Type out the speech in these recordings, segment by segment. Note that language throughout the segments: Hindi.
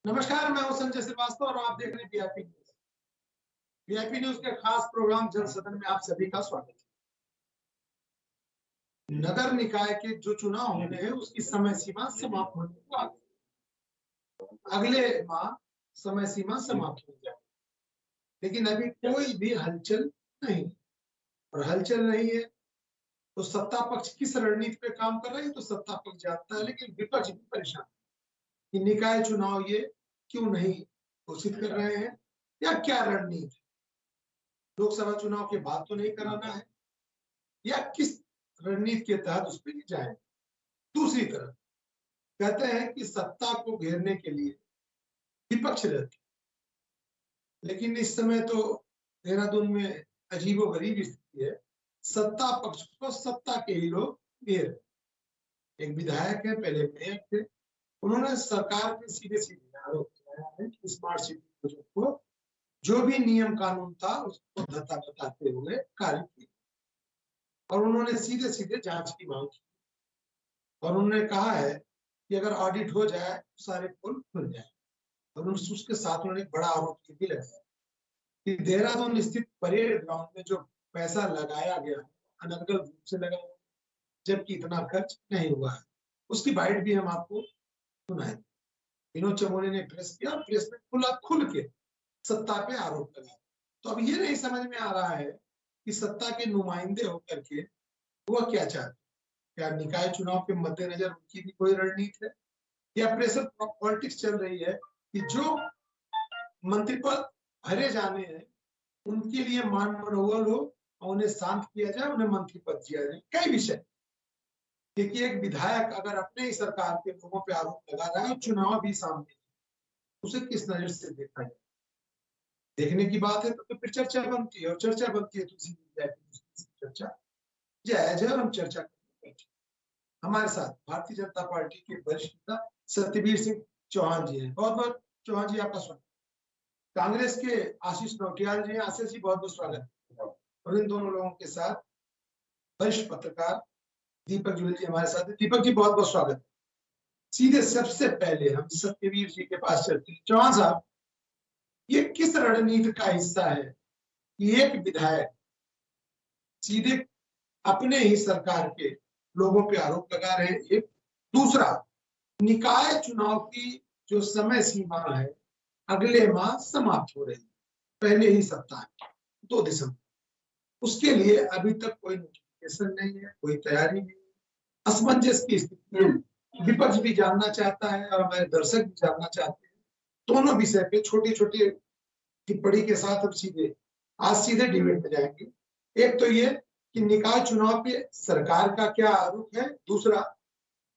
नमस्कार, मैं हूं संजय श्रीवास्तव और आप देख रहे हैं वीआईपी न्यूज। वीआईपी न्यूज के खास प्रोग्राम जन सदन में आप सभी का स्वागत है। नगर निकाय के जो चुनाव होने हैं उसकी समय सीमा समाप्त होने को आ गई। अगले माह समय सीमा समाप्त हो जाए, लेकिन अभी कोई भी हलचल नहीं, और हलचल नहीं है तो सत्ता पक्ष किस रणनीति पे काम कर रही है तो सत्ता पक्ष जानता है, लेकिन विपक्ष भी परेशान कि निकाय चुनाव ये क्यों नहीं घोषित कर रहे हैं या क्या रणनीति, लोकसभा चुनाव के बाद तो नहीं कराना है या किस रणनीति के तहत उस पर जाए। दूसरी तरफ कहते हैं कि सत्ता को घेरने के लिए विपक्ष रहती, लेकिन इस समय तो देहरादून में अजीबोगरीब स्थिति है। सत्ता पक्ष को सत्ता के ही लोग घेर। एक विधायक है, पहले मेयर थे, उन्होंने सरकार पे सीधे सीधे आरोप लगाया है कि स्मार्ट सिटी प्रोजेक्ट को जो भी नियम कानून था उसको धत्ता बताते हुए कार्य किया, और उन्होंने सीधे सीधे जांच की मांग की, और उन्होंने कहा है कि अगर ऑडिट हो जाए तो सारे पोल खुल जाए। और उसके साथ उन्होंने एक बड़ा आरोप ये भी लगाया कि देहरादून स्थित परेड ग्राउंड में जो पैसा लगाया गया अनर्गल रूप से लगाया, जबकि इतना खर्च नहीं हुआ है। उसकी बाइट भी हम आपको सुनाएंगे। विनोद चमोली ने प्रेस किया, प्रेस में खुल के सत्ता पे आरोप लगाया। तो अब ये नहीं समझ में आ रहा है कि सत्ता के नुमाइंदे होकर के वह क्या चाहते, क्या निकाय चुनाव के मद्देनजर उनकी भी कोई रणनीति है, या प्रेशर पॉलिटिक्स चल रही है कि जो मंत्री पद भरे जाने हैं उनके लिए मान मनोबल हो और उन्हें शांत किया जाए, उन्हें मंत्री पद दिया जाए। कई विषय, क्योंकि एक विधायक अगर अपने ही सरकार के लोगों पे आरोप लगा रहा है और चुनाव भी सामने, उसे किस नजर से देखा जाए। देखने की बात है तो फिर चर्चा बनती है, और चर्चा बनती है तो इसी चर्चा जायज है और हम चर्चा करने बैठे। हमारे साथ भारतीय जनता पार्टी के वरिष्ठ नेता सत्यवीर सिंह चौहान जी हैं। बहुत बहुत चौहान जी आपका स्वागत। कांग्रेस के आशीष नौटियाल जी हैं। आशीष जी बहुत बहुत स्वागत। और इन दोनों लोगों के साथ वरिष्ठ पत्रकार दीपक जुड़े जी हमारे साथ। दीपक जी बहुत बहुत स्वागत। सीधे सबसे पहले हम सत्यवीर जी के पास चलते हैं। चौहान साहब, ये किस रणनीति का हिस्सा है कि एक विधायक सीधे अपने ही सरकार के लोगों पे आरोप लगा रहे हैं? एक दूसरा, निकाय चुनाव की जो समय सीमा है अगले माह समाप्त हो रही है, पहले ही सप्ताह 2 दिसंबर, उसके लिए अभी तक कोई नोटिफिकेशन नहीं है, कोई तैयारी नहीं है। असमंजस की स्थिति में विपक्ष भी जानना चाहता है और हमारे दर्शक भी जानना चाहते हैं। दोनों विषय पे छोटी छोटी टिप्पणी के साथ हम आज सीधे डिबेट में जाएंगे। एक तो ये कि निकाय चुनाव पे सरकार का क्या आरोप है, दूसरा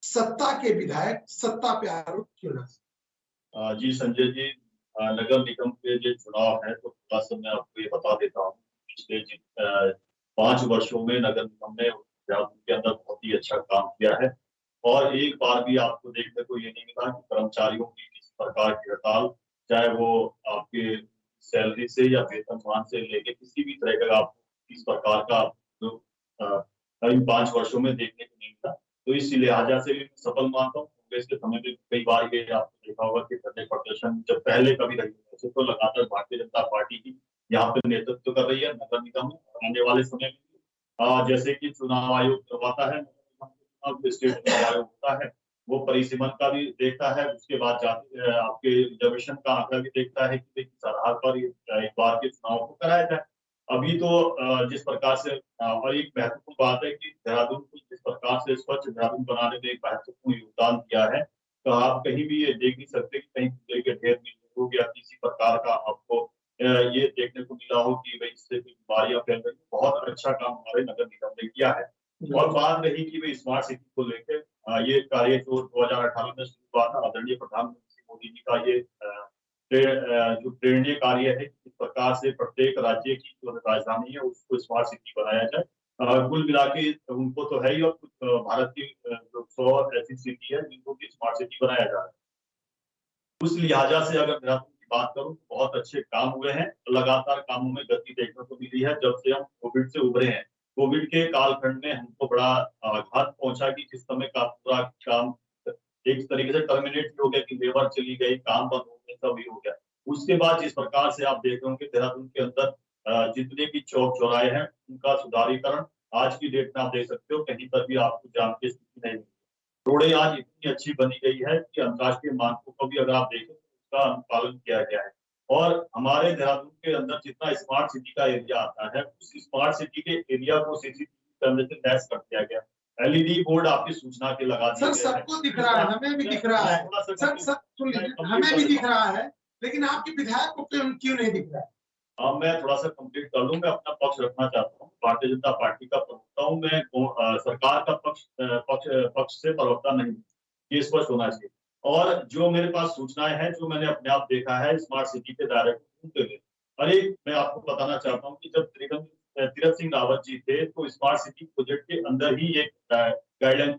सत्ता के विधायक सत्ता पे आरोप क्यों लगा। जी संजय जी, नगर निगम के जो चुनाव है तो थोड़ा सा मैं आपको ये बता देता हूँ। पिछले 5 वर्षों में नगर निगम ने देहरादून के अंदर बहुत ही अच्छा काम किया है, और एक बार भी आपको देखने को ये नहीं मिला कि कर्मचारियों की किसी प्रकार की हड़ताल, चाहे वो आपके सैलरी से या वेतनमान से लेके किसी भी तरह का आपको इस प्रकार का जो इन 5 वर्षों में देखने को नहीं मिला। तो इस लिहाजा से भी मैं सफल मानता हूँ। कांग्रेस के समय में कई बार ये आपने देखा होगा कि धरने प्रदर्शन जब पहले कभी रही है तो लगातार भारतीय जनता पार्टी की यहाँ पे नेतृत्व कर रही है नगर निगम में। आने वाले समय में जैसे कि चुनाव आयोग करवाता है, स्टेट चुनाव आयोग होता है, वो परिसीमन का भी देखता है, उसके बाद जाति आपके रिजर्वेशन का आंकड़ा भी देखता है कि किस आधार पर एक बार के चुनाव को कराया जाए। अभी तो जिस प्रकार से और एक महत्वपूर्ण बात है कि देहरादून को जिस प्रकार से स्वच्छ देहरादून बनाने में एक महत्वपूर्ण योगदान दिया है, तो आप कहीं भी ये देख नहीं सकते कि कहीं कूड़े के ढेर मिलने हो गया किसी प्रकार का आपको ये देखने को मिला हो कि भाई इससे बीमारियां फैल रही। बहुत अच्छा काम हमारे नगर निगम ने किया है। और बात रही कि भाई स्मार्ट सिटी को लेकर ये कार्य जो 2018 में शुरू हुआ था, आदरणीय प्रधानमंत्री मोदी जी का ये जो प्रेरणीय कार्य है कि इस प्रकार से प्रत्येक राज्य की जो राजधानी है उसको स्मार्ट सिटी बनाया जाए। कुल मिला के उनको तो है ही, और कुछ भारत की जो 100 ऐसी सिटी है जिनको की स्मार्ट सिटी बनाया जा रहा है। उस लिहाजा से अगर देहरादून की बात करूं तो बहुत अच्छे काम हुए हैं। लगातार कामों में गति देखने को मिली है जब से हम कोविड से उभरे हैं। कोविड के कालखंड में हमको बड़ा आघात पहुंचा कि जिस समय का पूरा काम एक तरीके से टर्मिनेट हो गया कि लेबर चली गई, काम बंद हो गया, सब ये हो गया। उसके बाद जिस प्रकार से आप देख रहे होंगे देहरादून के अंदर जितने भी चौक चौराहे हैं उनका सुधारीकरण आज की डेट में आप देख सकते हो, कहीं पर भी आपको जाम की स्थिति नहीं। रोडें आज इतनी अच्छी बनी गई है कि अंतर्राष्ट्रीय मानकों को भी अगर आप देखें तो उसका अनुपालन किया गया है। और हमारे देहरादून के अंदर जितना स्मार्ट सिटी का एरिया आता है, उस स्मार्ट सिटी के एरिया को सीसीटीवी कैमरे से लैस कर दिया गया। एलईडी बोर्ड आपकी सूचना के लगा दिए सर गए हैं। सबको दिख रहा है, हमें भी दिख रहा है, थोड़ा सा सर सब सुन लीजिए, हमें भी दिख रहा है, लेकिन आपके विधायक को क्यों नहीं दिख रहा है? अब मैं थोड़ा सा कंप्लीट कर लूं। मैं अपना पक्ष रखना चाहता हूँ, भारतीय जनता पार्टी का प्रवक्ता हूँ मैं, सरकार का पक्ष से प्रवक्ता नहीं, ये स्पष्ट होना चाहिए। और जो मेरे पास सूचनाएं हैं, जो मैंने अपने आप देखा है स्मार्ट सिटी के डायरेक्टर के लिए, और एक मैं आपको बताना चाहता हूँ कि जब तीरथ सिंह रावत जी थे तो स्मार्ट सिटी प्रोजेक्ट के अंदर ही एक गाइडलाइन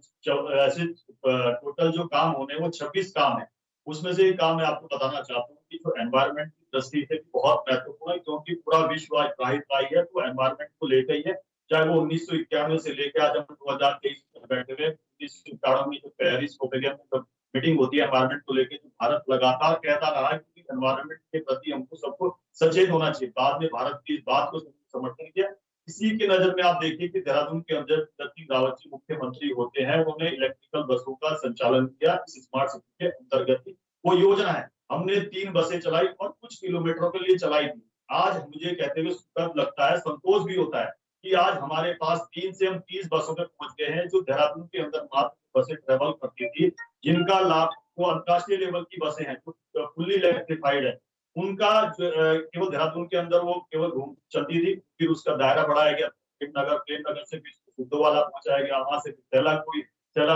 ऐसे टोटल जो काम होने वो 26 काम है। उसमें से एक काम मैं आपको बताना चाहता हूँ कि जो एनवायरमेंट की दृष्टि से बहुत महत्वपूर्ण है, क्योंकि पूरा विश्व आज त्राहितराही है तो एनवायरमेंट को लेकर ही है। चाहे वो 1991 से लेकर आज हम 2023 में बैठे हुए, 1991 में जो पेरिस कोपेनहेगन में मीटिंग होती है एनवायरमेंट को लेकर, जो भारत लगातार कहता रहा है कि एनवायरमेंट के प्रति हमको सबको सचेत होना चाहिए। बाद में भारत की इस बात को समर्थन किया। इसी के नजर में आप देखिए कि देहरादून के अंदर तीरथ सिंह रावत जी मुख्यमंत्री होते हैं, उन्होंने इलेक्ट्रिकल बसों का संचालन किया इस स्मार्ट सिटी के अंतर्गत। वो योजना है, हमने 3 बसें चलाई और कुछ किलोमीटरों के लिए चलाई थी। आज मुझे कहते हुए गर्व लगता है, संतोष भी होता है कि आज हमारे पास 3 से हम 30 बसों में पहुंच गए हैं, जो देहरादून के अंदर मात्र बसें ट्रेवल करती थी, जिनका लाभ वो अंतर्राष्ट्रीय लेवल की बसें हैं, जो फुल्ली इलेक्ट्रिफाइड है, उनका केवल देहरादून के अंदर वो केवल घूम चलती थी। फिर उसका दायरा बढ़ाया गया, प्रेम नगर से सिद्धोवाला पहुंचाया गया, वहां से सेला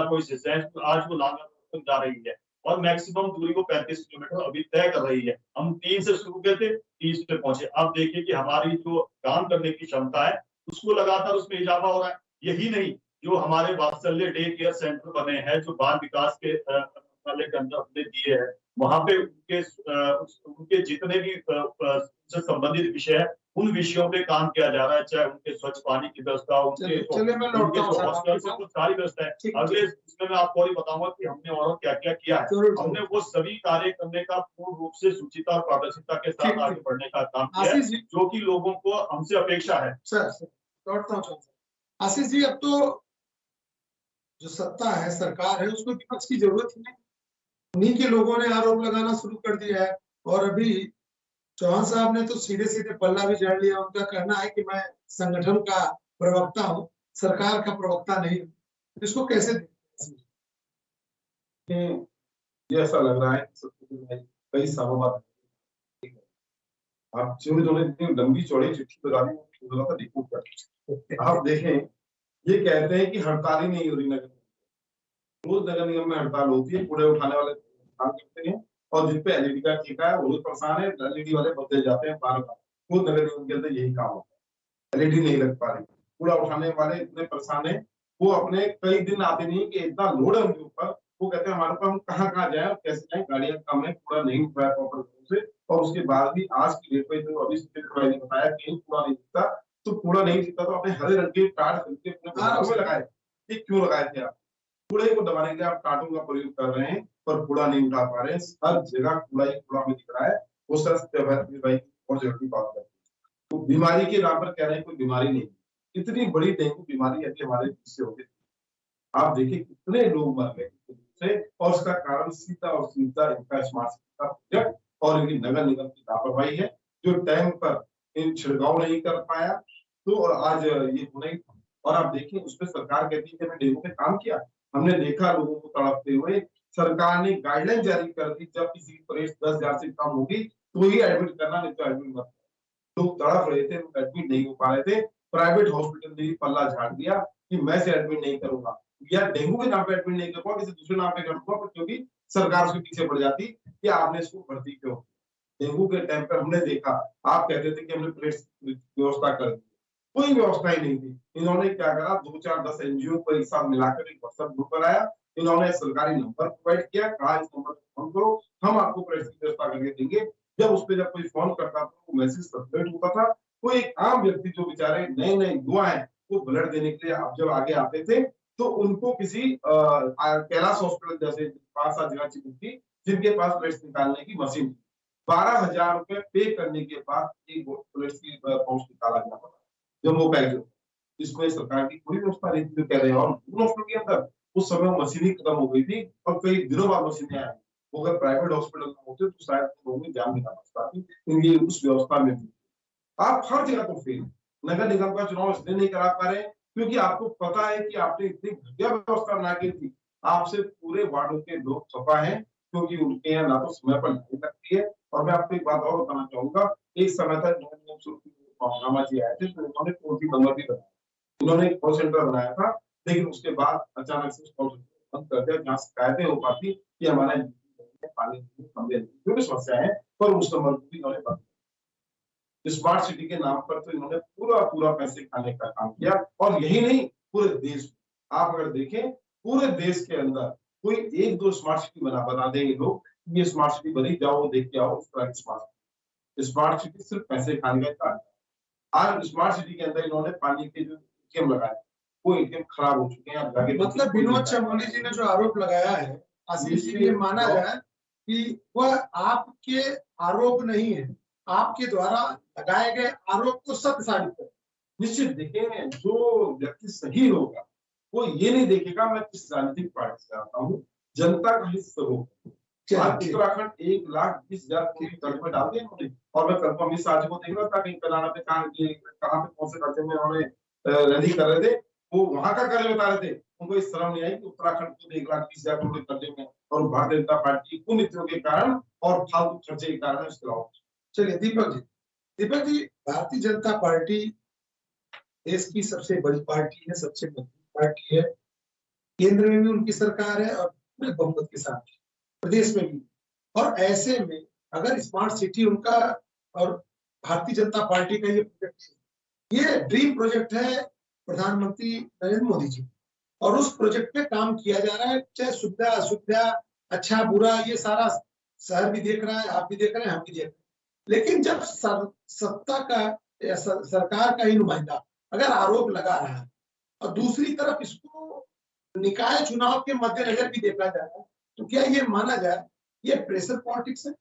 कोई से आज वो लांगा जा रही है और मैक्सिमम दूरी को 35 किलोमीटर अभी तय कर रही है। हम 3 से शुरू किए थे, 30 पे पहुंचे। अब देखिए कि हमारी जो काम करने की क्षमता है उसको लगातार उसमें इजाफा हो रहा है। यही नहीं, जो हमारे वात्सल्य डे केयर सेंटर बने हैं, जो बाल विकास के मंत्रालय के अंदर हमने दिए हैं, वहां पे उनके जितने भी उससे संबंधित विषय है, उन विषयों पे काम किया जा रहा है, चाहे उनके स्वच्छ पानी की व्यवस्था, उनके हॉस्टल से कुछ सारी व्यवस्था है। अगले इसमें मैं आपको और बताऊंगा कि हमने और क्या क्या किया है। हमने वो सभी कार्य करने का पूर्ण रूप से सुचिता और पारदर्शिता के साथ आगे बढ़ने का काम किया है, जो कि लोगों को हमसे अपेक्षा है। आशीष जी, अब तो जो सत्ता है, सरकार है, उसमें विपक्ष की जरूरत ही नहीं, उन्हीं के लोगों ने आरोप लगाना शुरू कर दिया है। और अभी चौहान साहब ने तो सीधे सीधे पल्ला भी झाड़ लिया। उनका कहना है कि मैं संगठन का प्रवक्ता हूं, सरकार का प्रवक्ता नहीं हूं। इसको कैसे ये ऐसा लग रहा है कई सालों बाद आप इतनी लंबी चौड़ी चिट्ठी बता दी। आप देखें, ये कहते हैं कि हड़ताल ही नहीं हो रही नगर, रोज नगर निगम में हड़ताल होती है, कूड़े उठाने वाले काम करते हैं और जिन पे एलईडी का ठेका है वो परेशान है, एलईडी वाले बदले जाते हैं बार-बार। रोज नगर निगम के अंदर यही काम होता है, एलईडी नहीं लग पा रही, कूड़ा उठाने वाले इतने परेशान है, वो अपने कई दिन आते नहीं कि इतना लोड है उनके ऊपर। वो कहते हैं हमारे पास हम कहाँ जाए और कैसे जाए, गाड़ियां कम है, कूड़ा नहीं उठ रहा है प्रॉपर से। और उसके बाद भी आज की डेट में जो अभी ने बताया कहीं कूड़ा नहीं दिखता, तो कूड़ा नहीं दिखता तो अपने हरे रंग के कार्ड खरीद के अपने घरों में लगाए। ये क्यों लगाए थे आप? कूड़े को दबाने के लिए आप कार्टून का प्रयोग कर रहे हैं, पर कूड़ा नहीं उठा पा रहे हैं। हर जगह कूड़ा ही कूड़ा में दिख रहा है। वो भाई और जरूरी बात है, तो बीमारी के नाम पर कह रहे हैं कोई बीमारी नहीं। इतनी बड़ी डेंगू बीमारी यदि हमारे से होगी, आप देखिए कितने लोग मर गए से, और उसका कारण सीधा और सीधा इनका स्मार्ट सिटी का प्रोजेक्ट और इनकी नगर निगम की लापरवाही है, जो टाइम पर इन छिड़काव नहीं कर पाया, तो आज ये होना ही। और आप देखिए उसमें सरकार कहती है कि हमने डेंगू पे काम किया। हमने देखा लोगों को तड़पते हुए, सरकार ने गाइडलाइन जारी कर दी, जब किसी की परेश 10,000 से कम होगी तो ही एडमिट करना, नहीं तो एडमिट मत। लोग तड़प रहे थे, एडमिट नहीं हो पा रहे थे। प्राइवेट हॉस्पिटल ने पल्ला झाड़ दिया कि मैं से एडमिट नहीं करूंगा, या डेंगू के नाम पे एडमिट नहीं करूंगा, किसी दूसरे नाम पे करूंगा, क्योंकि सरकार उसके पीछे पड़ जाती कि आपने इसको भर्ती क्यों। डेंगू के टाइम पर हमने देखा, आप कहते थे कि हमने प्लेट्स व्यवस्था कर दी, कोई व्यवस्था ही नहीं थी। इन्होंने क्या करा, 2-4-10 एनजीओ को एक साथ मिलाकर एक व्हाट्सएप ग्रुप बनाया, इन्होंने सरकारी नंबर प्रोवाइड किया, कहा इस नंबर पर फोन करो, हम आपको प्लेट्स की व्यवस्था करके देंगे। जब उस पर जब कोई फोन करता था तो मैसेज सर्कुलेट होता था। कोई एक आम व्यक्ति जो बेचारे नए युवा हैं, वो ब्लड देने के लिए आप जब आगे आते थे तो उनको किसी कैलाश हॉस्पिटल जैसे 5-7 जगह चिन्हित थी जिनके पास प्लेट्स निकालने की मशीन थी। 12,000 रुपए पे करने के बाद एक प्लेट्स की पाउच निकाला गया था जम्बो पैक जो। इसमें सरकार की कोई व्यवस्था नहीं थी जो कह रहे हैं। और उन हॉस्पिटल के अंदर उस समय मशीन ही खत्म हो गई थी और कई दिनों बाद मशीनें आई। वो अगर प्राइवेट हॉस्पिटल में होते तो शायद लोगों में जान नहीं बचता थी, इनकी उस व्यवस्था में थी। आप हर जगह तो फेल। नगर निगम का चुनाव इसलिए नहीं करा पा रहे क्योंकि आपको पता है कि आपने इतनी घटिया व्यवस्था बना के थी। आपसे पूरे वार्डों के लोग खफा हैं क्योंकि उनके यहाँ ना तो समय पर लाइन लगती है। और मैं आपको एक बात और बताना चाहूंगा, एक समय तक नगर निगम शुरू रामा जी आए थे तो उन्होंने टोल फ्री नंबर भी बनाया। उन्होंने एक कॉल सेंटर बनाया था, लेकिन उसके बाद अचानक से कॉल सेंटर बंद कर दिया जहाँ शिकायतें हो पाती कि हमारे पानी नहीं, कमरे नहीं, जो भी समस्या है, पर उस नंबर को भी उन्होंने बंद किया। स्मार्ट सिटी के नाम पर तो इन्होंने पूरा पैसे खाने का काम किया। और यही नहीं, पूरे देश में आप अगर देखें, पूरे देश के अंदर कोई 1-2 स्मार्ट सिटी बता देंगे लोग, ये स्मार्ट सिटी बनी, जाओ देख के आओ। इस तरह की स्मार्ट सिटी सिर्फ पैसे खाने का काम है। आज स्मार्ट सिटी के अंदर इन्होंने पानी के जो एटीएम लगाए, वो एटीएम खराब हो चुके हैं। मतलब विनोद चमोली जी ने जो आरोप लगाया है, आशीष जी, ये माना जाए कि वह आपके आरोप नहीं है, आपके द्वारा लगाए गए आरोप को सत्य साबित है। निश्चित देखें, जो व्यक्ति सही होगा वो ये नहीं देखेगा मैं किस राजनीतिक पार्टी से आता हूँ, जनता का हित होगा। आज उत्तराखंड 1,20,000 करोड़ कर्ज में डाल दिया इन्होंने। और मैं कल को अमित शाह जी को देख रहा था कहीं कनाडा पे कहाँ पे कौन से राज्य में उन्होंने रैली कर रहे थे, वो वहां का कर्ज बता रहे थे। उनको इस शर्म नहीं आई कि उत्तराखंड को 1,20,000 करोड़ के कर्जे में और भारतीय जनता पार्टी के कुनीतियों के कारण और फालतू खर्चे के कारण इसके अलावा। चलिए दीपक जी, भारतीय जनता पार्टी देश की सबसे बड़ी पार्टी है, सबसे मजबूत पार्टी है। केंद्र में भी उनकी सरकार है और पूरे बहुमत के साथ प्रदेश में भी। और ऐसे में अगर स्मार्ट सिटी उनका और भारतीय जनता पार्टी का ये प्रोजेक्ट है, ये ड्रीम प्रोजेक्ट है प्रधानमंत्री नरेंद्र मोदी जी, और उस प्रोजेक्ट पे काम किया जा रहा है। चाहे सुविधा असुविधा, अच्छा बुरा, ये सारा शहर भी देख रहा है, आप भी देख रहे हैं, हम भी देख रहे हैं। लेकिन जब सत्ता का या सरकार का ही नुमाइंदा अगर आरोप लगा रहा है और दूसरी तरफ इसको निकाय चुनाव के मद्देनजर भी देखा जा रहा है, तो क्या ये माना जाए ये प्रेशर पॉलिटिक्स है?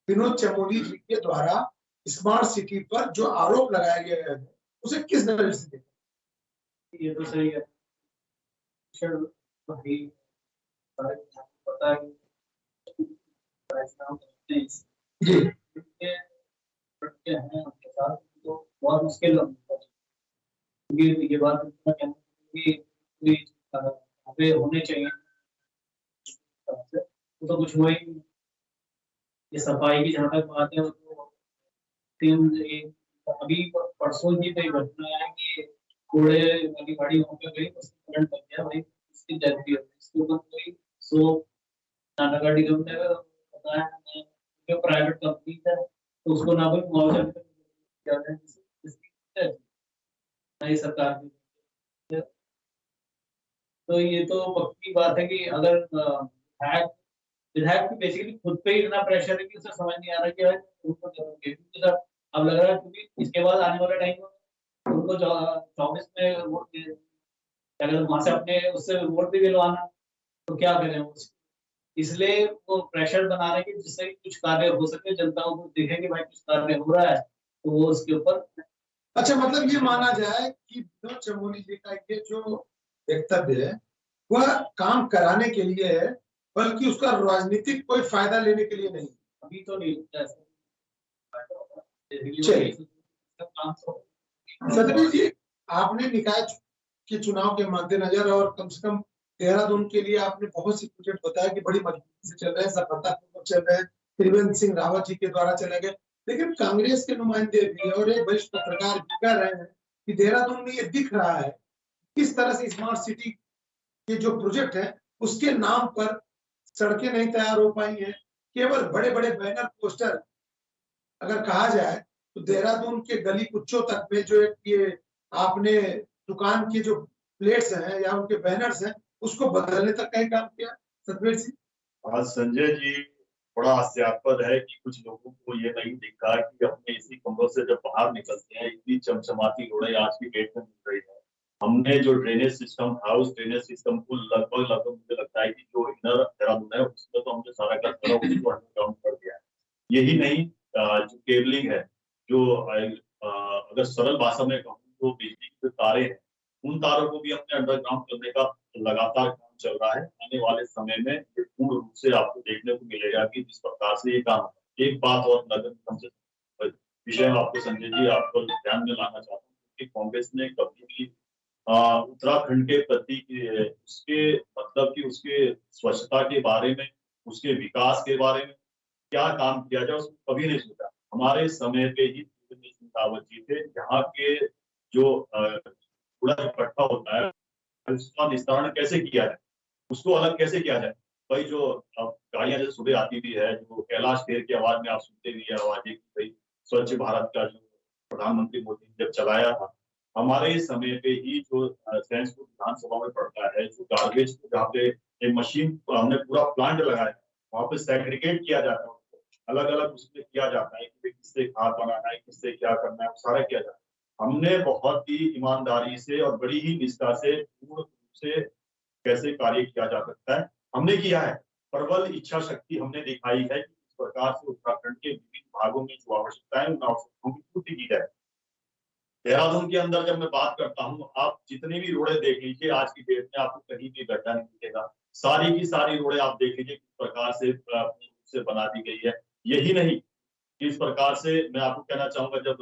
विनोद चमोली जी के द्वारा स्मार्ट सिटी पर जो आरोप लगाया गया है उसे किस नजर से देखा? ये तो सही है। पता है जी हैं उनके साथ तो बहुत मुश्किल ये बात कि होने चाहिए तो कुछ हुआ ही नहीं। ये सफाई की जहाँ तक बात है तो अभी परसों की तो घटना है कि कूड़े वाली गाड़ी वहाँ पे गई, उसको करंट लग गया भाई, इसकी डेथ भी हो गई। इसके ऊपर कोई नगर निगम ने बताया जो प्राइवेट कंपनी है तो उसको ना कोई मुआवजा नहीं सरकार की। तो ये तो पक्की बात है कि अगर विधायक बेसिकली खुद पे ही इतना प्रेशर है कि उसे समझ नहीं आ रहा कि उनको जरूर अब लग रहा है क्योंकि इसके बाद आने वाला टाइम में उनको 24 में वोट अगर वहां से अपने उससे वोट भी दिलवाना तो क्या करें इसलिए वो प्रेशर बना रहे हैं जिससे कुछ कार्य हो सके, जनता को देखे कि भाई कुछ कार्य हो रहा है तो वो उसके ऊपर। अच्छा, मतलब ये माना जाए कि विनोद चमोली जी का ये जो वक्तव्य है वह काम कराने के लिए है, बल्कि उसका राजनीतिक कोई फायदा लेने के लिए नहीं। अभी तो नहीं सतबीर जी, आपने निकाय के चुनाव के मद्देनजर और कम से कम देहरादून के लिए आपने बहुत सी प्रोजेक्ट बताया कि बड़ी मजबूती से चल रहे हैं, सफलतापूर्वक चल रहे हैं, त्रिवेंद्र सिंह रावत जी के द्वारा चले गए। लेकिन कांग्रेस के नुमाइंदे भी और एक वरिष्ठ पत्रकार भी कह रहे हैं कि देहरादून में ये दिख रहा है किस तरह से स्मार्ट सिटी के जो प्रोजेक्ट है उसके नाम पर सड़कें नहीं तैयार हो पाई हैं, केवल बड़े बड़े बैनर पोस्टर। अगर कहा जाए तो देहरादून के गली कुच्चों तक में जो ये आपने दुकान के जो प्लेट्स हैं या उनके बैनर्स हैं उसको बदलने तक का ही काम किया। सतबीर सिंह, आज संजय जी बड़ा हास्यास्पद है कि कुछ लोगों को ये नहीं दिखा कि अपने इसी कमरों से जब बाहर निकलते हैं इतनी चमचमाती रोडें आज की डेट में मिल रही है। हमने जो ड्रेनेज सिस्टम था उस ड्रेनेज सिस्टम को लगभग मुझे लगता है कि जो इनर देहरादून है उसमें तो हमने सारा का सारा उसको अंडरग्राउंड कर दिया है। यही नहीं जो केबलिंग है जो अगर सरल भाषा में कहूँ तो बिजली के तारे हैं उन तारों को भी हमने अंडरग्राउंड करने का लगातार काम चल रहा है। आने वाले समय में ये पूर्ण रूप से आपको देखने को मिलेगा कि जिस प्रकार से ये काम है। एक बात और नगर निगम से विषय में आपको संजय जी आपको ध्यान में लाना चाहता हूँ कि कांग्रेस ने कभी भी उत्तराखंड के प्रति उसके मतलब कि उसके स्वच्छता के बारे में उसके विकास के बारे में क्या काम किया जाए उसको कभी नहीं सोचा। हमारे समय पे ही त्रिवेंद्र सिंह रावत जी थे यहाँ के जो कूड़ा इकट्ठा होता है उसका निस्तारण कैसे किया जाए उसको अलग कैसे किया जाए। भाई जो गाड़ियां जो सुबह आती भी है जो कैलाश खेर की आवाज में आप सुनते भी है आवाजें कि भाई स्वच्छ भारत का जो प्रधानमंत्री मोदी ने जब चलाया था हमारे समय पे ही जो सैंसपुर विधानसभा में पड़ता है जो गार्बेज जहाँ पे एक मशीन हमने पूरा प्लांट लगाया वहाँ पे सेग्रीगेट किया जाता है अलग अलग उसमें किया जाता है कि किससे खाद बनाना है किससे क्या करना है सारा किया जाता है। हमने बहुत ही ईमानदारी से और बड़ी ही निष्ठा से पूर्ण रूप से कैसे कार्य किया जा सकता है हमने किया है। प्रबल इच्छा शक्ति हमने दिखाई है कि इस प्रकार से उत्तराखंड के विभिन्न भागों में जो आवश्यकता है उन आवश्यकताओं की पूर्ति की जाए। देहरादून के अंदर जब मैं बात करता हूँ आप जितनी भी रोडें देख लीजिए आज की डेट में आपको कहीं भी गड्ढा नहीं दिखेगा। सारी की सारी रोडें आप देख लीजिए किस प्रकार से बना दी गई है। यही नहीं इस प्रकार से मैं आपको कहना चाहूंगा जब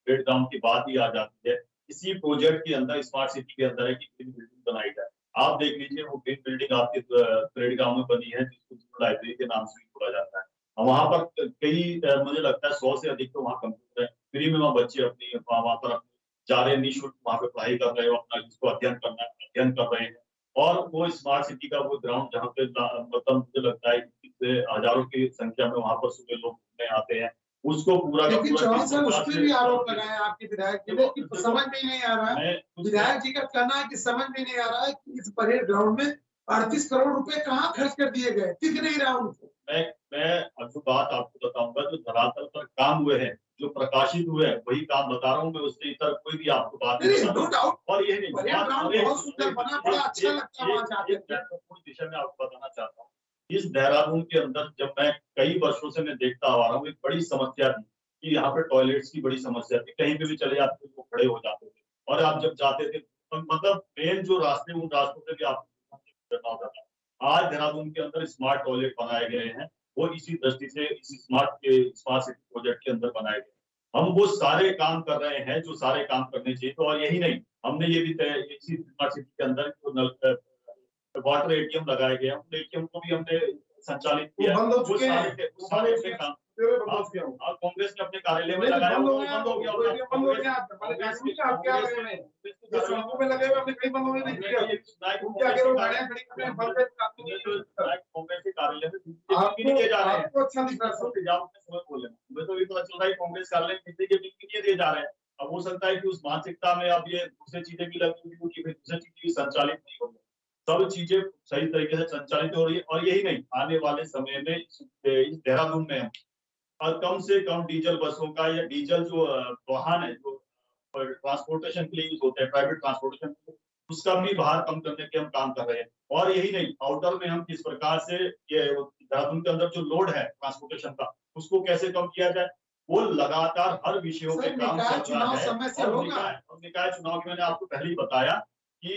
ग्रेड गांव की बात ही आ जाती है इसी प्रोजेक्ट के अंदर स्मार्ट सिटी के अंदर है कि ग्रीन बिल्डिंग बनाई जाए। आप देख लीजिए वो ग्रीन बिल्डिंग आपके ग्रेड गांव में बनी है जिसको लाइब्रेरी के नाम से भी बोला जाता है। वहां पर कई मुझे लगता है 100 से अधिक तो वहाँ कंप्यूटर है फ्री में वहाँ बच्चे अपनी वहां पर जा रहे हैं निःशुल्क वहाँ पे पढ़ाई कर रहे हो अपना जिसको अध्ययन करना है अध्ययन कर रहे हैं। और वो स्मार्ट सिटी का वो ग्राउंड जहाँ पे मतलब मुझे लगता है कि हजारों की संख्या में वहां पर सुबह लोग घूमने आते हैं उसको पूरा लेकिन पूरा चौहान सर किस उस प्रकार पर से भी आरोप लगाए आपके विधायक जी ने कि समझ में ही नहीं आ रहा है। विधायक जी का कहना है कि समझ में नहीं आ रहा है कि इस परेड ग्राउंड में 38 करोड़ रुपए कहाँ खर्च कर दिए गए दिख नहीं रहा उनको। मैं अब जो बात आपको बताऊंगा जो धरातल पर काम हुए हैं जो प्रकाशित हुए हैं वही काम बता रहा हूँ मैं उससे इतर कोई भी आपको बात नहीं नो डाउट और ये नहीं परेड ग्राउंड बहुत सुंदर बना बड़ा अच्छा लगता है वहाँ जाके। महत्वपूर्ण विषय में आपको बताना चाहता हूँ इस देहरादून के अंदर जब मैं कई वर्षों से मैं देखता आ रहा हूँ एक बड़ी समस्या थी कि यहाँ पे टॉयलेट्स की बड़ी समस्या थी कहीं पे भी चले जाते थे वो खड़े हो जाते थे और आप जब जाते थे मतलब मेन जो रास्ते उन रास्तों से भी आपको करना होता था। आज देहरादून के अंदर स्मार्ट टॉयलेट बनाए गए हैं वो इसी दृष्टि से इस स्मार्ट सिटी प्रोजेक्ट के अंदर बनाए गए। हम वो सारे काम कर रहे हैं जो सारे काम करने चाहिए तो और यही नहीं हमने ये भी तय इसी स्मार्ट सिटी के अंदर जो वाटर एटीएम लगाए गए हैं उन एटीएम को भी हमने संचालित किया है वो सारे काम कांग्रेस ने अपने कार्यालय में लगाया वो बंद हो गया सड़कों में लगे हुए हमने कहीं बंद होने नहीं दिया उनके आगे वो गाड़ियां खड़ी कर रहे हैं कांग्रेस के कार्यालय में दिए जा रहे हैं आपको अच्छा दिख रहा है मुझे तो ये पता चल रहा है कांग्रेस कार्यालय में बिजली के बिल भी दिए जा रहे हैं। अब हो सकता है कि उस मानसिकता में अब ये दूसरी चीजें भी लगी क्योंकि फिर दूसरी चीजें भी संचालित नहीं हो रही सब चीजें सही तरीके से संचालित हो रही है। और यही नहीं आने वाले समय में इस देहरादून में और कम से कम डीजल बसों का या डीजल जो वाहन है जो ट्रांसपोर्टेशन के लिए यूज होते हैं प्राइवेट ट्रांसपोर्टेशन उसका भी भार कम करने के हम काम कर रहे हैं। और यही नहीं आउटर में हम किस प्रकार से ये देहरादून के अंदर जो लोड है ट्रांसपोर्टेशन का उसको कैसे कम किया जाए वो लगातार हर विषयों पे काम चल रहा है। और निकाय चुनाव की मैंने आपको पहले ही बताया कि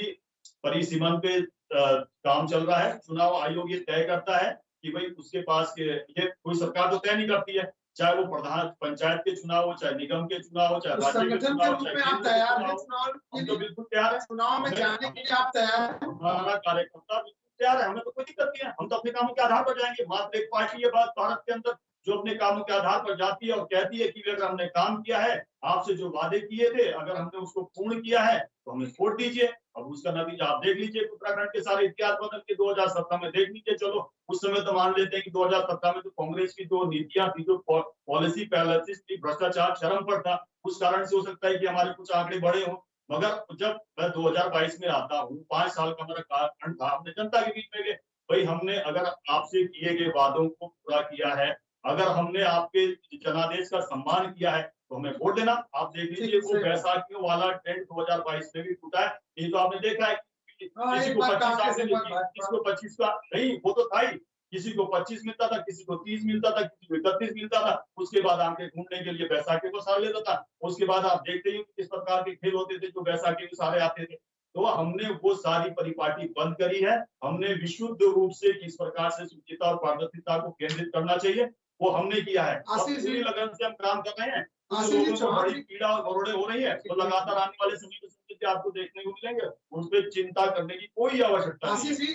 परिसीमन पे काम चल रहा है। चुनाव आयोग ये तय करता है कि भाई उसके पास ये कोई सरकार तो तय नहीं करती है चाहे वो प्रधान पंचायत के चुनाव हो चाहे निगम के चुनाव हो चाहे राज्य के चुनाव हो चाहे आप तैयार हैं हम तो बिल्कुल तैयार है चुनाव में जाने के लिए आप तैयार हैं। हमारा कार्यकर्ता बिल्कुल तैयार है हमें तो कोई दिक्कत नहीं है हम तो अपने कामों के आधार पर जाएंगे। मात्र एक पार्टी है बात भारत के अंदर जो अपने कामों के आधार पर जाती है और कहती है कि अगर हमने काम किया है आपसे जो वादे किए थे अगर हमने उसको पूर्ण किया है तो हमें वोट दीजिए। अब उसका नतीजा आप देख लीजिए उत्तराखंड के सारे इतिहास बदल के 2017 में देख लीजिए। चलो उस समय तो मान लेते हैं कि 2017 में तो कांग्रेस की जो नीतियां थी जो पॉलिसी पैरालिसिस थी भ्रष्टाचार चरम पर था उस कारण से हो सकता है कि हमारे कुछ आंकड़े बढ़े हों। मगर जब मैं 2022 में आता हूँ 5 साल का मेरा कार्यकाल था हमने जनता के बीच में गए भाई हमने अगर आपसे किए गए वादों को पूरा किया है अगर हमने आपके जनादेश का सम्मान किया है तो हमें वोट देना। आप देख लीजिए वो बैसाखियों वाला ट्रेंड 2022 में भी टूटा है। ये तो आपने देखा है कि किसी को 25 आगे मिलती, किसी को 25 का नहीं, वो तो था ही, किसी को 25 मिलता था, किसी को 30 मिलता था, किसी को 31 मिलता था। उसके बाद आके घूमने के लिए बैसाखी को सार लेता था। उसके बाद आप देखते ही किस प्रकार के खेल होते थे जो बैसाखी में सारे आते थे। तो हमने वो सारी परिपाटी बंद करी है। हमने विशुद्ध रूप से किस प्रकार से शुचिता और पारदर्शिता को केंद्रित करना चाहिए वो हमने किया है। आशीष जी, पूरी लगन से हम काम कर रहे हैं। आशीष जी, लोगों को चौहान बड़ी जी, पीड़ा और मरोड़े हो रही है तो लगातार आने वाले समय में संकेत आपको देखने को मिलेंगे। उस पर चिंता करने की कोई आवश्यकता नहीं आशीष है। जी,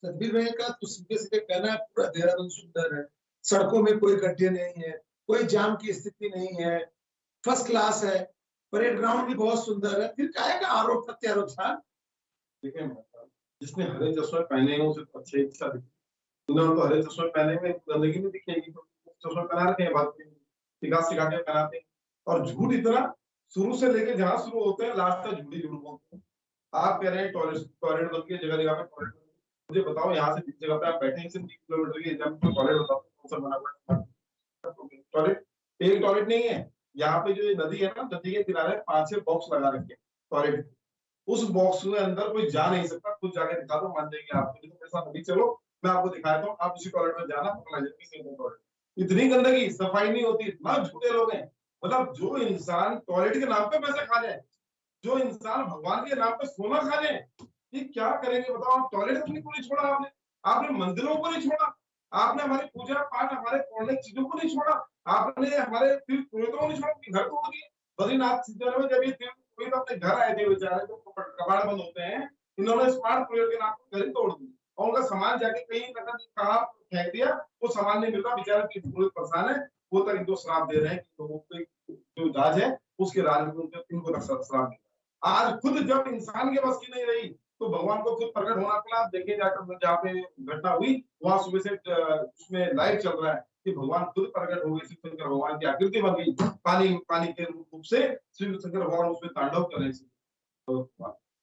सतबीर भाई का तो सीधे सीधे कहना है पूरा देहरादून सुंदर है, सड़कों में कोई गड्ढे नहीं है, कोई जाम की स्थिति नहीं है, फर्स्ट क्लास है, परेड ग्राउंड भी बहुत सुंदर है, फिर काहे का आरोप प्रत्यारोप था? देखिए जिसने हरे चश्मे पहने हैं उसे तो अच्छे इच्छा दिखती, उन्होंने तो हरे चश्मे पहने में गंदगी नहीं दिखेगी, तो चश्मे पहना रखे हैं, बात सिखा सिखा के पहनाते हैं। और झूठ इतना शुरू से लेके जहां शुरू होते हैं लास्ट तक झूठी झूठ बोलते हैं। आप कह रहे हैं टॉयलेट बन के जगह जगह पे टॉयलेट, मुझे बताओ यहाँ से जिस जगह पे आप बैठे हैं सिर्फ 3 किलोमीटर की जब टॉयलेट बताओ कौन सा बना हुआ है? टॉयलेट एक टॉयलेट नहीं है। यहाँ पे जो ये नदी है ना, नदी के किनारे 5-6 बॉक्स लगा रखे हैं टॉयलेट। उस बॉक्स में अंदर कोई जा नहीं सकता, खुद जाके दिखा दो मान जाएंगे आपको। तो पैसा नदी चलो मैं आपको दिखाता हूँ, आप उसी टॉयलेट में जाना पकड़ा जाएगी। इतनी गंदगी, सफाई नहीं होती, इतना झूठे लोग हैं। मतलब जो इंसान टॉयलेट के नाम पे पैसे खा जाए, जो इंसान भगवान के नाम पे सोना खा जाए, ये क्या करेंगे बताओ? आप टॉयलेट अपनी को नहीं छोड़ा, आपने आपने मंदिरों को नहीं छोड़ा, आपने हमारी पूजा पाठ हमारे पौराणिक चीजों को नहीं छोड़ा, आपने हमारे तीर्थ पुरोहितों को नहीं छोड़ा, घर तोड़ दिए। बद्रीनाथ सिद्धर में जब ये तीर्थ पुरोहित अपने घर आए थे बेचारे, जो कबाड़ बंद होते हैं, इन्होंने स्मार्ट पुरोहित के नाम पर घर तोड़ दी और उनका सामान जाके कहीं कहाँ फेंक दिया, वो सामान नहीं मिलता, बेचारे तीर्थ पुरोहित परेशान है। वो तक इनको श्राप दे रहे हैं कि लोगों के जो राज है उसके राज में इनको श्राप दे। आज खुद जब इंसान के बस की नहीं रही तो भगवान को खुद प्रकट होना पड़ा। देखिए जाकर जहाँ पे घटना हुई वहां सुबह से उसमें लाइव चल रहा है कि भगवान खुद प्रकट हो गए, शिव शंकर भगवान की आकृति बन गई पानी के रूप से, शिव शंकर भगवान उसमें तांडव कर रहे थे।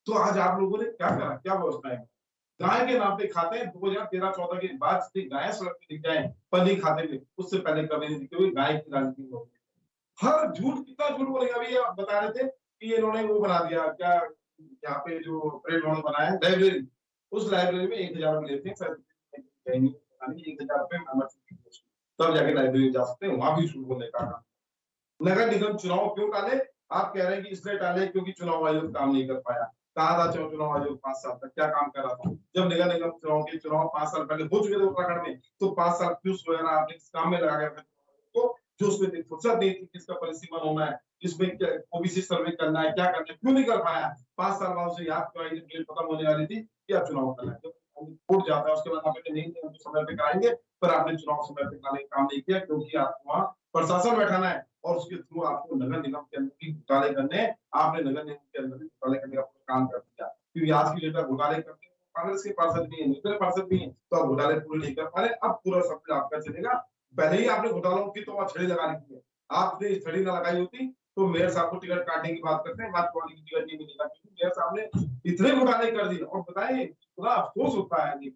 तो आज आप लोगों ने क्या करा, क्या व्यवस्था है? गाय के नाम पे खाते हैं। 2013-14 के बाद से गाय सड़क पे दिख जाए पनी खाते हुए, उससे पहले कभी नहीं दिखे हुए। गाय की राजनीति हो गई। हर झूठ, कितना झूठ बोलेगा। अभी आप बता रहे थे कि इन्होंने वो बना दिया क्या, यहाँ पे जो परेड ग्राउंड बनाया है लाइब्रेरी, उस लाइब्रेरी में 1000 रुपए लेते हैं शायद, 1000 रुपए तब जाके लाइब्रेरी जा सकते हैं। वहां भी झूठ बोलने का काम। नगर निगम चुनाव क्यों टाले? आप कह रहे हैं कि इसलिए टाले क्योंकि चुनाव आयोग काम नहीं कर पाया। कहा था चुनाव आयोग 5 साल तक क्या काम कर रहा था? जब नगर निगम चुनाव 5 साल पहले हो चुके थे उत्तराखंड में, तो 5 साल क्यों वगैरह आपने इस काम में लगाया था? तो जो उसमें फुर्सत नहीं थी किसका परिसीमन होना है, इसमें ओबीसी सर्वे करना है, क्या करना है, क्यों नहीं कर पाया? 5 साल बाद उसे याद करवाई जब डेट खत्म होने वाली थी कि अब चुनाव करना है। कोर्ट जाता है उसके बाद आपने नहीं तो समय पे कराएंगे, पर आपने चुनाव समय पे कराने का काम नहीं किया क्योंकि आपको वहाँ प्रशासन बैठाना है और उसके थ्रू आपको नगर निगम के अंदर भी घोटाले करने हैं। आपने नगर निगम के अंदर भी घोटाले करने का काम कर दिया क्योंकि आज की डेट में घोटाले करते हैं। कांग्रेस के पार्षद भी है, दूसरे पार्षद भी है, तो आप घोटाले पूरे नहीं कर पा रहे। अब पूरा सब कुछ आपका चलेगा। पहले ही आपने घोटालों की तो वहां छड़ी लगा रखी है। आपने छड़ी ना लगाई होती तो मेयर साहब को टिकट काटने की बात करते हैं, बात की टिकट नहीं मिलेगा क्योंकि मेयर साहब ने इतने घोटाले कर दिए। और बताइए थोड़ा अफसोस होता है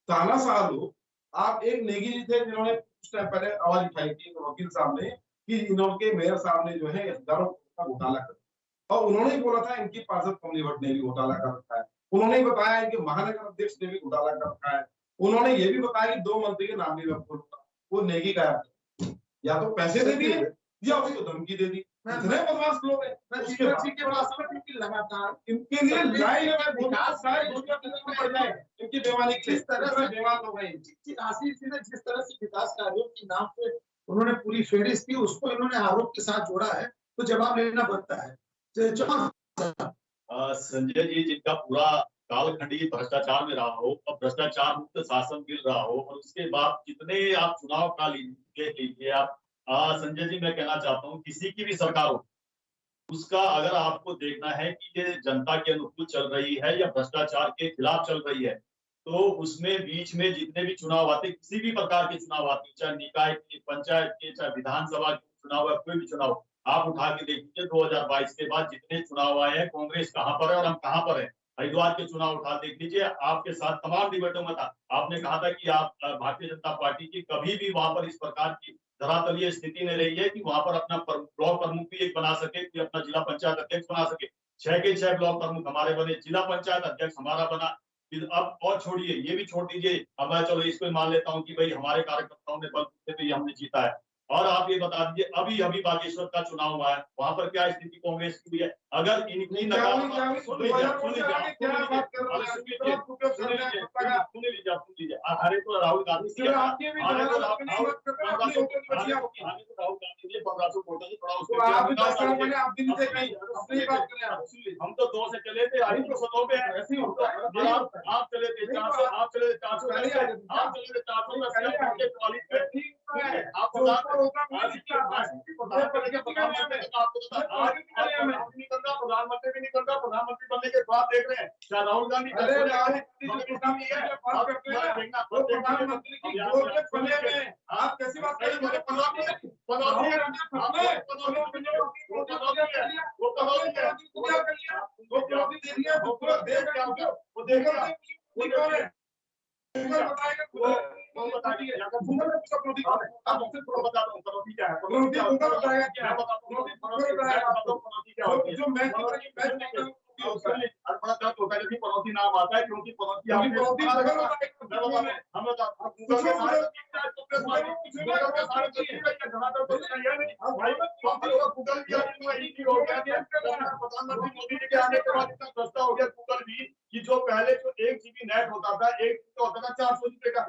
तानाशाह लोग। आप एक नेगी जी थे जिन्होंने कुछ टाइम पहले आवाज उठाई थी वकील साहब ने कि इन्होंने मेयर साहब ने जो है हजारों का घोटाला कर, और उन्होंने ही बोला था इनकी पार्षद कमली भट्ट ने भी घोटाला कर रखा है। उन्होंने ही बताया इनके महानगर अध्यक्ष ने भी घोटाला कर रखा है। उन्होंने ये भी बताया कि 2 मंत्री के नाम भी मैं बोलूंगा। वो नेगी का या तो पैसे दे दिए या उसको धमकी दे दी। इतने बदमाश लोग हैं। उसके बाद के पास लगातार इनके लिए लाइन में विकास पड़ जाए, इनकी बेईमानी किस तरह से बेईमान हो गई। आशीष जी ने जिस तरह से विकास कार्यों के नाम पे उन्होंने पूरी फेडिस की, उसको इन्होंने आरोप के साथ जोड़ा है, तो जवाब लेना बनता है। संजय जी, जिनका पूरा कालखंड ही भ्रष्टाचार में रहा हो और भ्रष्टाचार मुक्त शासन मिल रहा हो और उसके बाद जितने आप चुनाव का लीजिए आप, संजय जी मैं कहना चाहता हूँ किसी की भी सरकार हो उसका अगर आपको देखना है कि ये जनता के अनुकूल चल रही है या भ्रष्टाचार के खिलाफ चल रही है, तो उसमें बीच में जितने भी चुनाव आते, किसी भी प्रकार के चुनाव आते, चाहे निकाय के, पंचायत के, चाहे विधानसभा के चुनाव है, कोई भी चुनाव, आप उठा के देखिए 2022 के बाद जितने चुनाव आए हैं, कांग्रेस कहां पर है और हम कहां पर हैं। हरिद्वार के चुनाव उठा देख लीजिए, आपके साथ तमाम डिबेटों में था, आपने कहा था कि आप भारतीय जनता पार्टी की कभी भी वहां पर इस प्रकार की धरातलीय स्थिति नहीं रही है कि वहां पर अपना ब्लॉक प्रमुख भी एक बना सके, कि अपना जिला पंचायत अध्यक्ष बना सके। 6 के 6 ब्लॉक प्रमुख हमारे बने, जिला पंचायत अध्यक्ष हमारा बना। फिर अब और छोड़िए, ये भी छोड़ दीजिए, अब मैं चलो इसको मान लेता हूँ कि भाई हमारे कार्यकर्ताओं ने बल पे हमने जीता है। और आप ये बता दीजिए, अभी अभी बागेश्वर का चुनाव हुआ है, वहां पर क्या स्थिति कांग्रेस की हुई है? अगर इनकी सुन लीजिए, हरे तो राहुल गांधी जी, राहुल गांधी जी 1500 वोटों से थोड़ा उसके हम तो 2 से चले थे, अभी तो 100 पे है। आप चले थे 400, आप चले थे 400, आप चले थे 440 पे। आप प्रधानमंत्री भी नहीं करता, प्रधानमंत्री बनने के बाद देख रहे हैं क्या राहुल गांधी आप कैसी बात कर रहे हैं? पनौती नाम आता है क्योंकि पनौती प्रधानमंत्री मोदी जी के आने के बाद इतना सस्ता हो गया गूगल भी, कि जो पहले जो 1 GB नेट होता था, 1 होता था 400 रुपए का,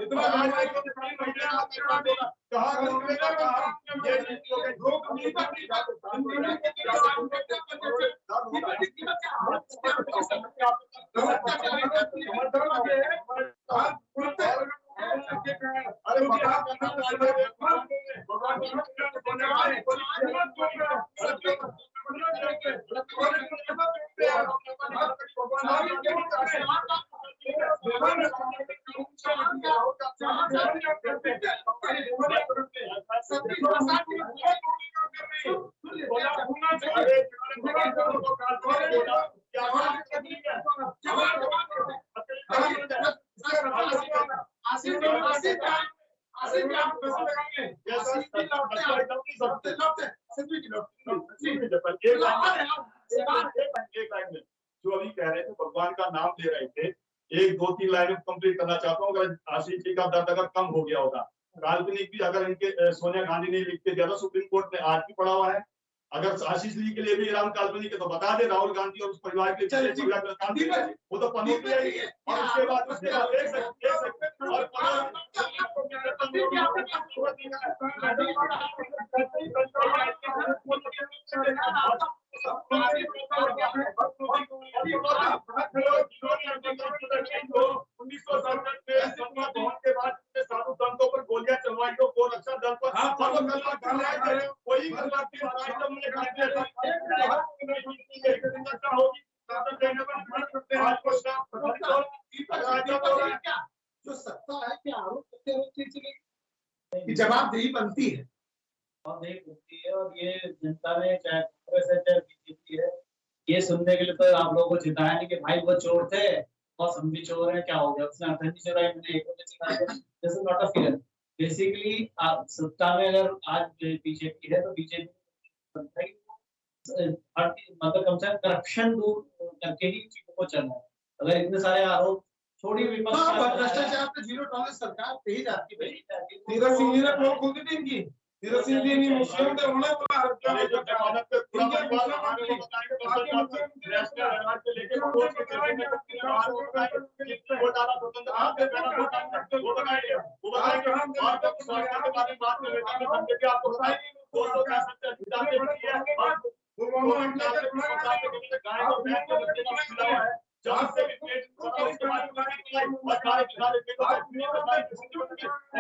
जो अभी कह रहे थे भगवान का नाम ले रहे थे, 1 2 3 लाइनें कंप्लीट करना चाहता हूँ। अगर आशीष जी का दर्द अगर कम हो गया होगा, काल्पनिक भी अगर इनके सोनिया गांधी ने लिख के दिया था, सुप्रीम कोर्ट ने आज भी पढ़ा हुआ है। अगर आशीष जी के लिए भी राम काल्पनिक है तो बता दे, राहुल गांधी और उस परिवार के वो तो पनौती है। और उसके बाद साधु संतों पर गोलियां चलवाई हो, गो रक्षा दल पर कोई जो सत्ता है क्या आरोप की जवाबदेही बनती है और नहीं बनती है। और ये जनता ने चाहे कांग्रेस है चाहे बीजेपी है, ये सुनने के लिए तो आप लोगों को जिताया नहीं कि भाई वो चोर थे और हम भी चोर हैं, क्या हो गया उसने अठन्नी चुराई मैंने एक जैसे नॉट अ फिगर। बेसिकली आप सत्ता में अगर आज बीजेपी है तो बीजेपी मतलब कम से कम करप्शन दूर करके ही चीजों को चलना है। अगर इतने सारे आरोप छोड़ी भ्रष्टाचार पे 0 टॉलरेंस सरकार पे ही जाती है। नीरज सिंह जी ने ब्लॉक खोल दी थी इनकी। नीरज सिंह जी ने मुस्लिम थे, उन्होंने बोला जो जमानत पे पूरा परिवार हमारे को बताएंगे, नेशनल अवार्ड से लेके कोर्ट के केस में कितने वोट आना स्वतंत्र आपके पहला वोट आना वो बताएंगे और जब स्वास्थ्य के बारे में बात कर लेते हैं संजय जी आपको बताएंगे 265 किताबें लिखी है और गाय और भैंस का बच्चे का मिला हुआ है जहां से भी पेट उसके बाद और सारे किताबें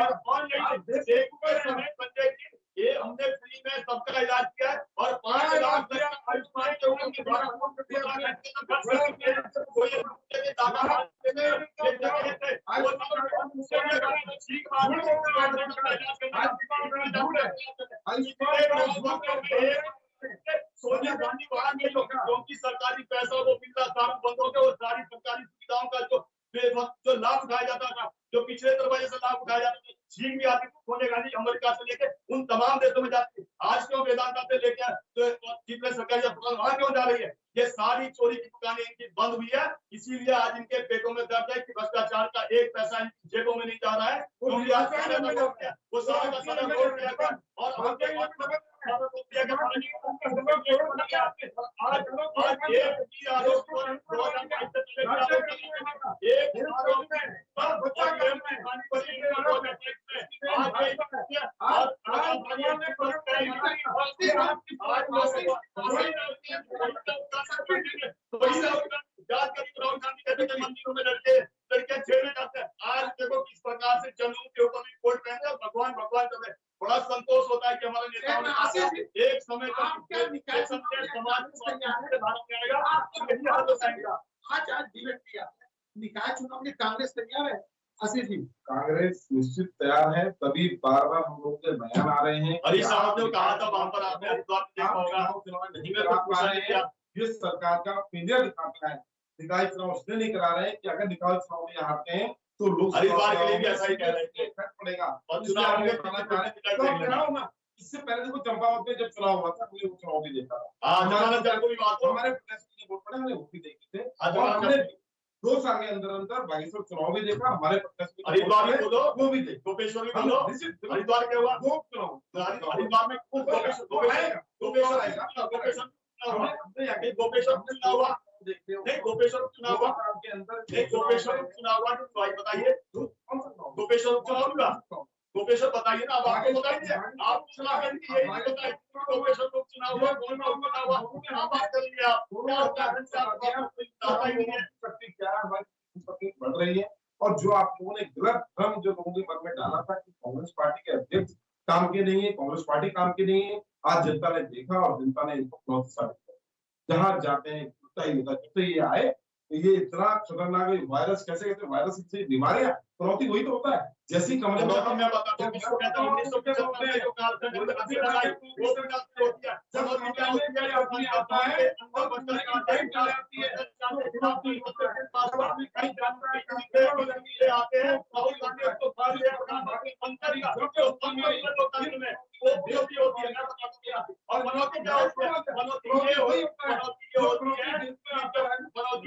और ऑनलाइन एक समय संजय जी ये हमने फ्री में सबका इलाज किया है और 5 लाख आयुष्मान योजना के द्वारा सोनिया गांधी वहां गई क्योंकि सरकारी पैसा वो मिल रहा, काम बंद हो गया और सारी सरकारी सुविधाओं का जो लाभ उठाया जाता था, जो पिछले दरवाजे से लाभ उठाया जाता था, छीन भी आती थी। सोनिया गांधी अमेरिका से लेके उन तमाम देशों में जाती थी। आज क्यों वेदांता से लेकर जितने सरकारी अस्पताल वहां क्यों जा रही है? ये सारी चोरी की दुकानें इनकी बंद हुई है, इसीलिए आज इनके पेटों में दर्द है कि भ्रष्टाचार का एक पैसा इनकी जेबों में नहीं जा रहा है। क्योंकि आज वो सारा का सारा रोड किया और मंदिरों में लड़के छेड़ने जाते हैं। आज देखो किस प्रकार से जनों के ऊपर कोट पहनते हैं, भगवान भगवान कर रहे हैं। बड़ा संतोष होता है कि हमारे नेताओं ने एक समय तक समाज आज डिबेट किया निकाय चुनाव में कांग्रेस तैयार है। आशीष जी, कांग्रेस निश्चित तैयार है, तभी बार बार हम लोग के बयान आ रहे हैं। हरीश साहब ने कहा था वहां पर आपने नहीं करा पा रहे हैं। ये सरकार का फेलियर दिखाता है। निकाय चुनाव इसलिए नहीं करा रहे हैं कि अगर निकाय चुनाव में हारते हैं तो लोग हरिद्वार के लिए भी ऐसा ही कह रहे हैं पड़ेगा और चुनाव में इससे पहले देखो चंपावत में जब चुनाव हुआ था हमने वो चुनाव भी देखा था। हमारे प्रदेश वोट पड़े हमने वो भी देखे थे और हमने 2 साल के अंदर अंदर बागेश्वर चुनाव भी देखा। हमारे प्रदेश हरिद्वार में वो भी देखे, गोपेश्वर भी बोलो, हरिद्वार क्या हुआ? वो चुनाव हरिद्वार में गोपेश्वर चुनाव हुआ, नहीं गोपेश्वर चुनाव हुआ के अंदर नहीं गोपेश्वर चुनाव हुआ तो भाई बताइए गोपेश्वर चुनाव हुआ, गोपेश्वर बताइए ना, अब आपको बताइए, आप चुनाव करके यही नहीं बताइए गोपेश्वर को चुनाव हुआ, कौन चुनाव हुआ, क्या बात कर रही है आप? क्या होता है बढ़ रही है। और जो आप लोगों ने गलत भ्रम जो लोगों के मन में डाला था कि कांग्रेस पार्टी के अध्यक्ष काम के नहीं है, कांग्रेस पार्टी काम की नहीं है, आज जनता ने देखा और जनता ने इनको बहुत साबित किया। जहां जाते हैं तो ये आए, ये इतना खतरनाक वायरस, कैसे कहते हैं वायरस से बीमारियां चुनौती वही तो होता है। जैसी कमरे में मैं बताता हूँ किसको कहता हूँ 1975 में जो कालखंड में हंसी लगाई वो होती है। जब आदमी आता है और भ्रष्टाचार आती है आते हैं राहुल गांधी उसको फाड़ दिया अंतर में वो भी होती है। और मनोती क्या होती है? मनोती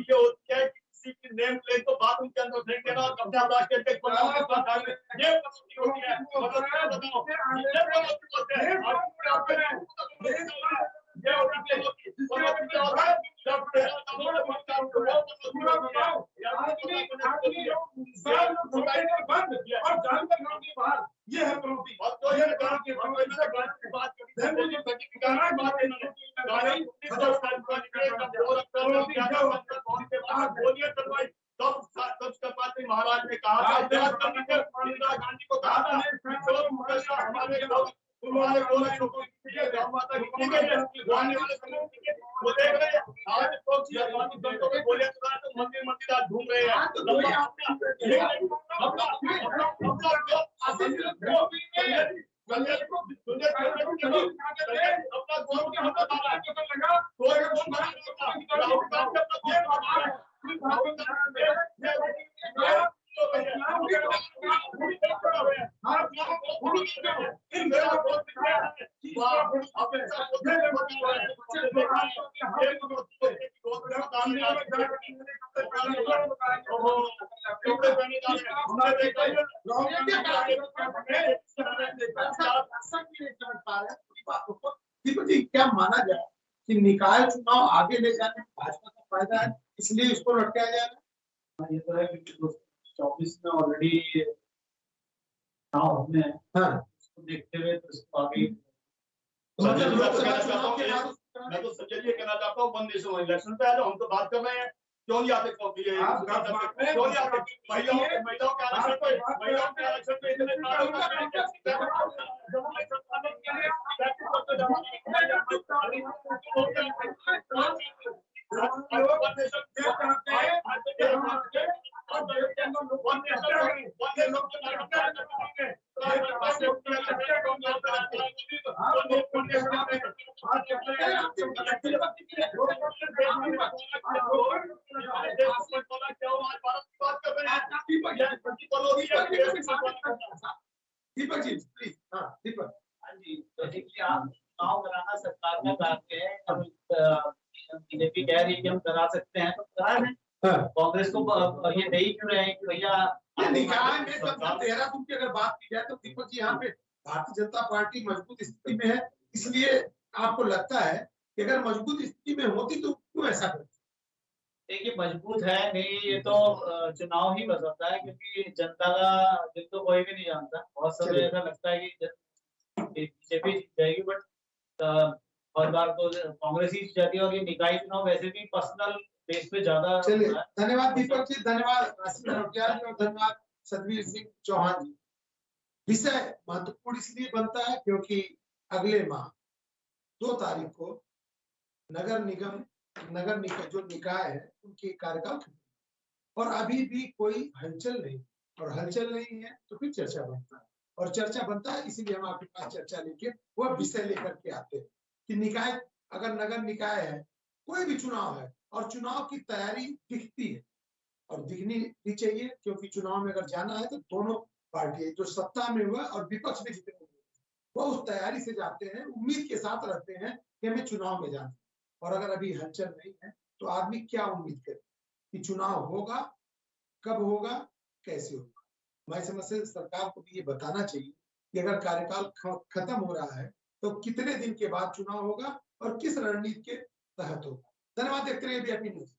ये होती है किसी की नेम प्लेट को बाथरूम के अंदर फेंक देना और कब्जा राष्ट्रीय अध्यक्ष बनाओ के साथ आगे ये मनोती होती है। ये है प्रवृत्ति और तो ये महाराज ने कहा था इंदिरा गांधी को कहा था हमारे माता वो देख रहे हैं आज बोले तो मंदिर आज घूम रहे क्या माना जाए कि निकाय चुनाव आगे ले जाने में भाजपा का फायदा है, इसलिए इसको लटकाया जा रहा है? ये तो है क्योंकि 2024 में ऑलरेडी चुनाव होने हैं। हाँ, उसको देखते हुए तो इसको आगे मैं तो संजय जी कहना चाहता हूँ 1 नेशन इलेक्शन पे आ जाओ, हम तो बात कर रहे हैं क्यों नहीं आते क्यों नहीं आते महिलाओं के आरक्षण पे इतने दीपक जी प्लीज। हाँ दीपक। हाँ जी, बेसिकली आप चुनाव कराना सरकार का कार्य है। अब बीजेपी कह रही है कि हम करा सकते हैं तो करा दें। हाँ। कांग्रेस को ये दे ही क्यों रहे हैं कि भैया निकाय में जब देहरादून की अगर बात की जाए तो दीपक जी यहाँ पे भारतीय जनता पार्टी मजबूत स्थिति में है, इसलिए आपको लगता है कि अगर मजबूत स्थिति में होती तो क्यों ऐसा करती? देखिए मजबूत है नहीं, ये तो चुनाव ही बदलता है, क्योंकि जनता का दिल तो कोई भी नहीं जानता। बहुत समय ऐसा लगता है कि बीजेपी जीत जाएगी, बट हर बार तो कांग्रेस ही जीत जाती है। और ये निकाय चुनाव वैसे भी पर्सनल बेस पे ज्यादा। चलिए धन्यवाद दीपक जी, धन्यवाद आशीष नौटियाल जी और धन्यवाद सतवीर सिंह चौहान जी। विषय महत्वपूर्ण इसलिए बनता है क्योंकि अगले माह 2 तारीख को नगर निगम जो निकाय है उनकी कार्यकाल खत्म और अभी भी कोई हलचल नहीं, और हलचल नहीं है तो फिर चर्चा बनता है, और चर्चा बनता है इसीलिए हम आपके पास चर्चा लेके वह विषय लेकर के आते हैं कि निकाय, अगर नगर निकाय है, कोई भी चुनाव है और चुनाव की तैयारी दिखती है और दिखनी भी चाहिए, क्योंकि चुनाव में अगर जाना है तो दोनों पार्टी जो सत्ता में हुआ और विपक्ष में जितने वो उस तैयारी से जाते हैं, उम्मीद के साथ रहते हैं कि हमें चुनाव में जाना। और अगर अभी हलचल नहीं है तो आदमी क्या उम्मीद करे कि चुनाव होगा, कब होगा, कैसे होगा? मैं समझता हूं सरकार को भी ये बताना चाहिए कि अगर कार्यकाल खत्म हो रहा है तो कितने दिन के बाद चुनाव होगा और किस रणनीति के तहत होगा। धन्यवाद। देखते रहिए ABP न्यूज़।